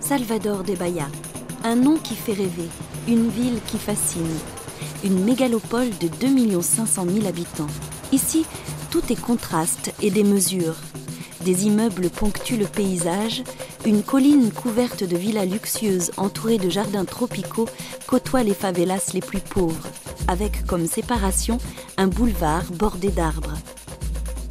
Salvador de Bahia, un nom qui fait rêver, une ville qui fascine. Une mégalopole de 2 500 000 habitants. Ici, tout est contraste et démesure. Des immeubles ponctuent le paysage, une colline couverte de villas luxueuses entourée de jardins tropicaux côtoie les favelas les plus pauvres, avec comme séparation un boulevard bordé d'arbres.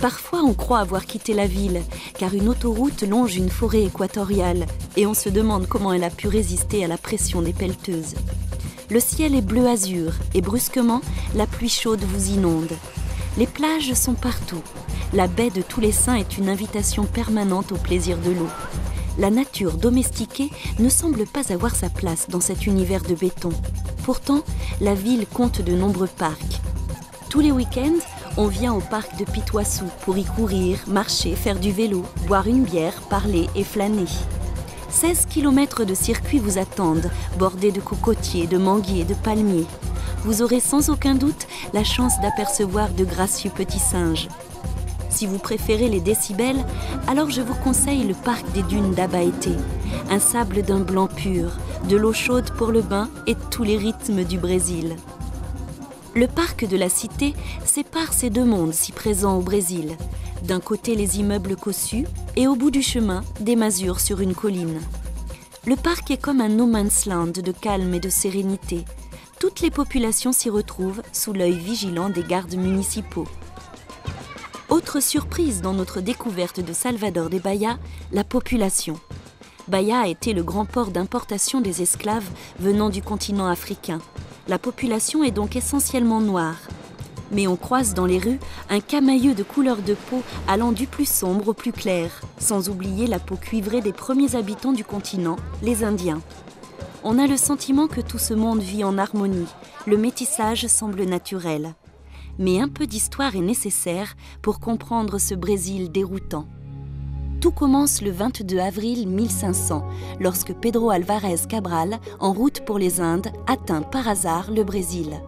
Parfois, on croit avoir quitté la ville, car une autoroute longe une forêt équatoriale et on se demande comment elle a pu résister à la pression des pelleteuses. Le ciel est bleu azur et brusquement, la pluie chaude vous inonde. Les plages sont partout. La baie de Tous les Saints est une invitation permanente au plaisir de l'eau. La nature domestiquée ne semble pas avoir sa place dans cet univers de béton. Pourtant, la ville compte de nombreux parcs. Tous les week-ends, on vient au parc de Pituaçu pour y courir, marcher, faire du vélo, boire une bière, parler et flâner. 16 km de circuits vous attendent, bordés de cocotiers, de manguiers, de palmiers. Vous aurez sans aucun doute la chance d'apercevoir de gracieux petits singes. Si vous préférez les décibels, alors je vous conseille le parc des dunes d'Abaeté. Un sable d'un blanc pur, de l'eau chaude pour le bain et tous les rythmes du Brésil. Le parc de la Cité sépare ces deux mondes si présents au Brésil. D'un côté les immeubles cossus et au bout du chemin, des masures sur une colline. Le parc est comme un no man's land de calme et de sérénité. Toutes les populations s'y retrouvent sous l'œil vigilant des gardes municipaux. Autre surprise dans notre découverte de Salvador de Bahia, la population. Bahia a été le grand port d'importation des esclaves venant du continent africain. La population est donc essentiellement noire. Mais on croise dans les rues un camailleux de couleurs de peau allant du plus sombre au plus clair, sans oublier la peau cuivrée des premiers habitants du continent, les Indiens. On a le sentiment que tout ce monde vit en harmonie, le métissage semble naturel. Mais un peu d'histoire est nécessaire pour comprendre ce Brésil déroutant. Tout commence le 22 avril 1500, lorsque Pedro Álvares Cabral, en route pour les Indes, atteint par hasard le Brésil.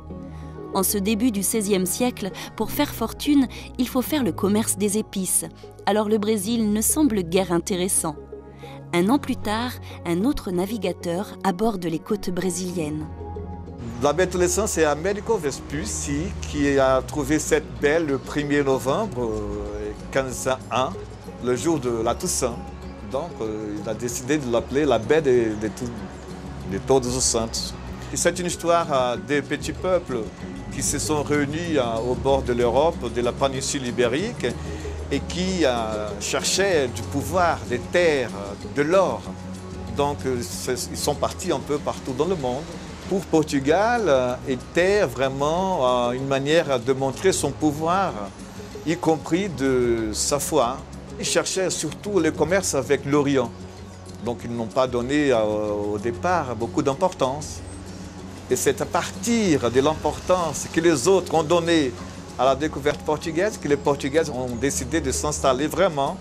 En ce début du XVIe siècle, pour faire fortune, il faut faire le commerce des épices. Alors le Brésil ne semble guère intéressant. Un an plus tard, un autre navigateur aborde les côtes brésiliennes. La baie de Tous les Saints, c'est Américo Vespucci qui a trouvé cette baie le 1er novembre 1501, le jour de la Toussaint. Donc il a décidé de l'appeler la baie de Todos os Santos. C'est une histoire des petits peuples qui se sont réunis au bord de l'Europe, de la péninsule ibérique, et qui cherchaient du pouvoir, des terres, de l'or. Donc ils sont partis un peu partout dans le monde. Pour Portugal, était vraiment une manière de montrer son pouvoir, y compris de sa foi. Ils cherchaient surtout le commerce avec l'Orient. Donc ils n'ont pas donné au départ beaucoup d'importance. Et c'est à partir de l'importance que les autres ont donnée à la découverte portugaise que les Portugais ont décidé de s'installer vraiment